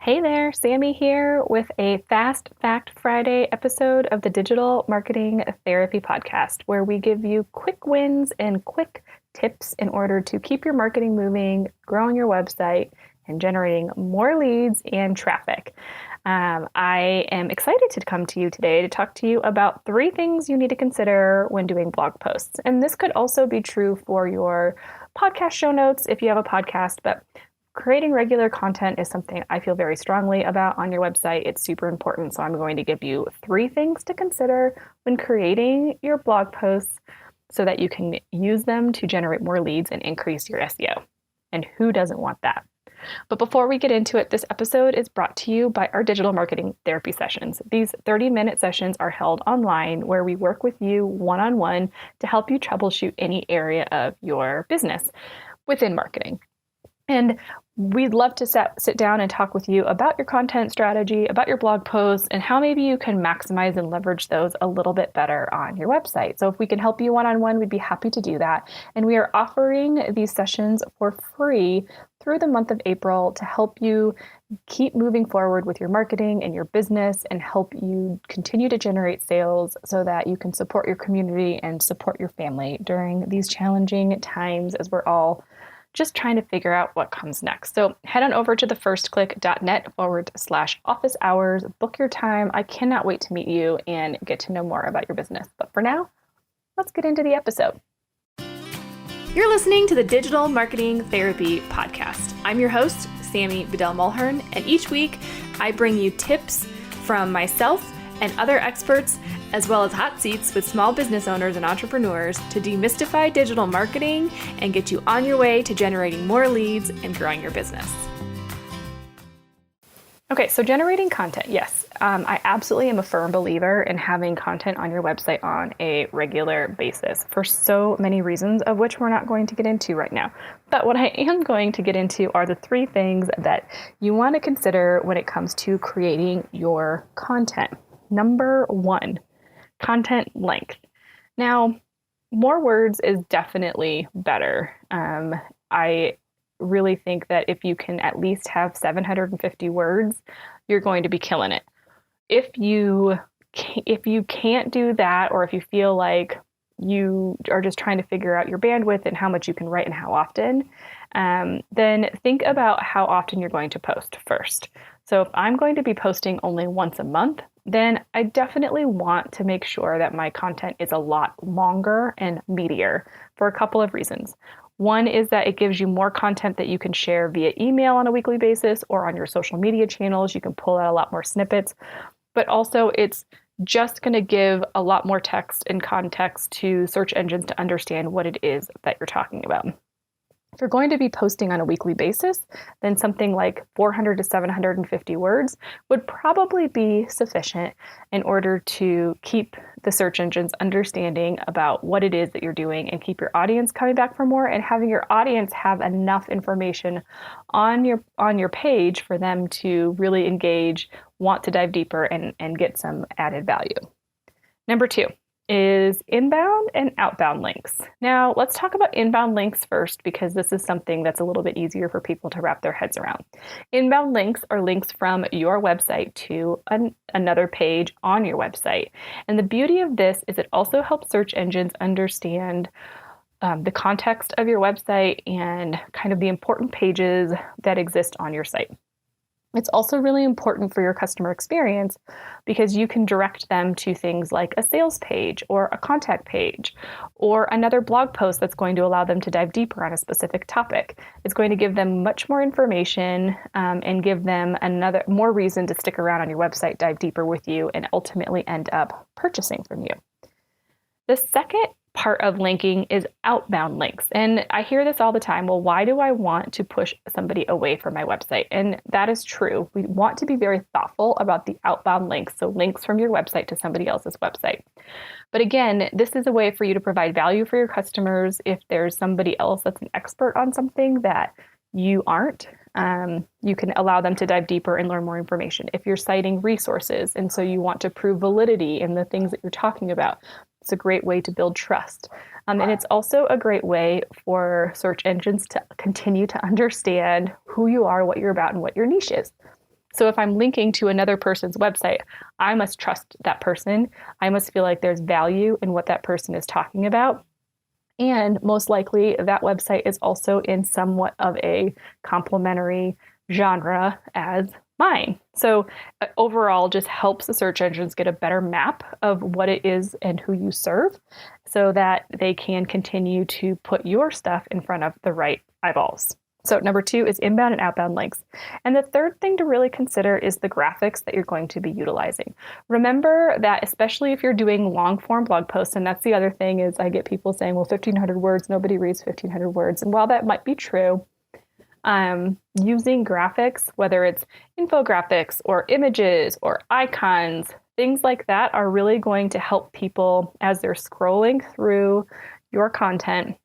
Hey there, Sammy here with a Fast Fact Friday episode of the Digital Marketing Therapy Podcast, where we give you quick wins and quick tips in order to keep your marketing moving, growing your website, and generating more leads and traffic. I am excited to come to you today to talk to you about 3 things you need to consider when doing blog posts. And this could also be true for your podcast show notes if you have a podcast, but creating regular content is something I feel very strongly about on your website. It's super important. So I'm going to give you 3 things to consider when creating your blog posts so that you can use them to generate more leads and increase your SEO. And who doesn't want that? But before we get into it, this episode is brought to you by our digital marketing therapy sessions. These 30-minute sessions are held online where we work with you one-on-one to help you troubleshoot any area of your business within marketing. And we'd love to sit down and talk with you about your content strategy, about your blog posts, and how maybe you can maximize and leverage those a little bit better on your website. So if we can help you one-on-one, we'd be happy to do that. And we are offering these sessions for free through the month of April to help you keep moving forward with your marketing and your business and help you continue to generate sales so that you can support your community and support your family during these challenging times as we're all just trying to figure out what comes next. So head on over to thefirstclick.net/office hours, book your time. I cannot wait to meet you and get to know more about your business. But for now, let's get into the episode. You're listening to the Digital Marketing Therapy Podcast. I'm your host, Sammy Bedell-Mulhern, and each week I bring you tips from myself and other experts, as well as hot seats with small business owners and entrepreneurs to demystify digital marketing and get you on your way to generating more leads and growing your business. Okay, so generating content, yes. I absolutely am a firm believer in having content on your website on a regular basis for so many reasons, of which we're not going to get into right now. But what I am going to get into are the 3 things that you want to consider when it comes to creating your content. Number 1, content length. Now, more words is definitely better. I really think that if you can at least have 750 words, you're going to be killing it. If you can't do that, or if you feel like you are just trying to figure out your bandwidth and how much you can write and how often, then think about how often you're going to post first. So if I'm going to be posting only once a month, then I definitely want to make sure that my content is a lot longer and meatier for a couple of reasons. One is that it gives you more content that you can share via email on a weekly basis or on your social media channels. You can pull out a lot more snippets, but also it's just going to give a lot more text and context to search engines to understand what it is that you're talking about. If you're going to be posting on a weekly basis, then something like 400 to 750 words would probably be sufficient in order to keep the search engines understanding about what it is that you're doing and keep your audience coming back for more and having your audience have enough information on your page for them to really engage, want to dive deeper, and get some added value. Number 2 is inbound and outbound links. Now, let's talk about inbound links first, because this is something that's a little bit easier for people to wrap their heads around. Inbound links are links from your website to another page on your website. And the beauty of this is it also helps search engines understand the context of your website and kind of the important pages that exist on your site. It's also really important for your customer experience because you can direct them to things like a sales page or a contact page or another blog post that's going to allow them to dive deeper on a specific topic. It's going to give them much more information and give them more reason to stick around on your website, dive deeper with you, and ultimately end up purchasing from you. The second part of linking is outbound links. And I hear this all the time. Well, why do I want to push somebody away from my website? And that is true. We want to be very thoughtful about the outbound links. So links from your website to somebody else's website. But again, this is a way for you to provide value for your customers. If there's somebody else that's an expert on something that you aren't, you can allow them to dive deeper and learn more information. If you're citing resources, and so you want to prove validity in the things that you're talking about, it's a great way to build trust. And it's also a great way for search engines to continue to understand who you are, what you're about, and what your niche is. So if I'm linking to another person's website, I must trust that person. I must feel like there's value in what that person is talking about. And most likely that website is also in somewhat of a complementary genre as mine. So overall, just helps the search engines get a better map of what it is and who you serve so that they can continue to put your stuff in front of the right eyeballs. So number 2 is inbound and outbound links. And the third thing to really consider is the graphics that you're going to be utilizing. Remember that especially if you're doing long form blog posts, and that's the other thing is I get people saying, well, 1,500 words, nobody reads 1,500 words. And while that might be true, using graphics, whether it's infographics or images or icons, things like that are really going to help people as they're scrolling through your content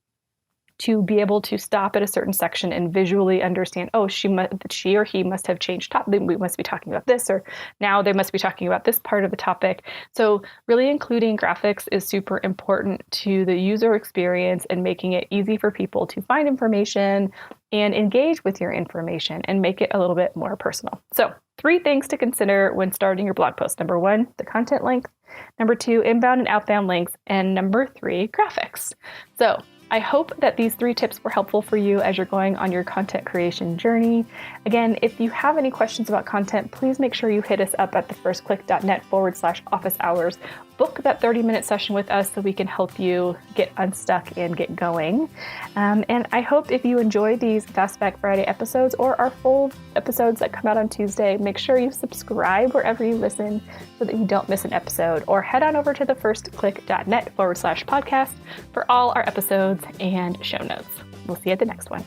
to be able to stop at a certain section and visually understand, oh, she or he must have changed topic. We must be talking about this, or now they must be talking about this part of the topic. So really including graphics is super important to the user experience and making it easy for people to find information and engage with your information and make it a little bit more personal. So 3 things to consider when starting your blog post. Number 1, the content length. Number 2, inbound and outbound links. And number 3, graphics. So I hope that these 3 tips were helpful for you as you're going on your content creation journey. Again, if you have any questions about content, please make sure you hit us up at thefirstclick.net/office hours. Book that 30-minute session with us so we can help you get unstuck and get going. And I hope if you enjoy these Fastback Friday episodes or our full episodes that come out on Tuesday, make sure you subscribe wherever you listen so that you don't miss an episode, or head on over to thefirstclick.net/podcast for all our episodes and show notes. We'll see you at the next one.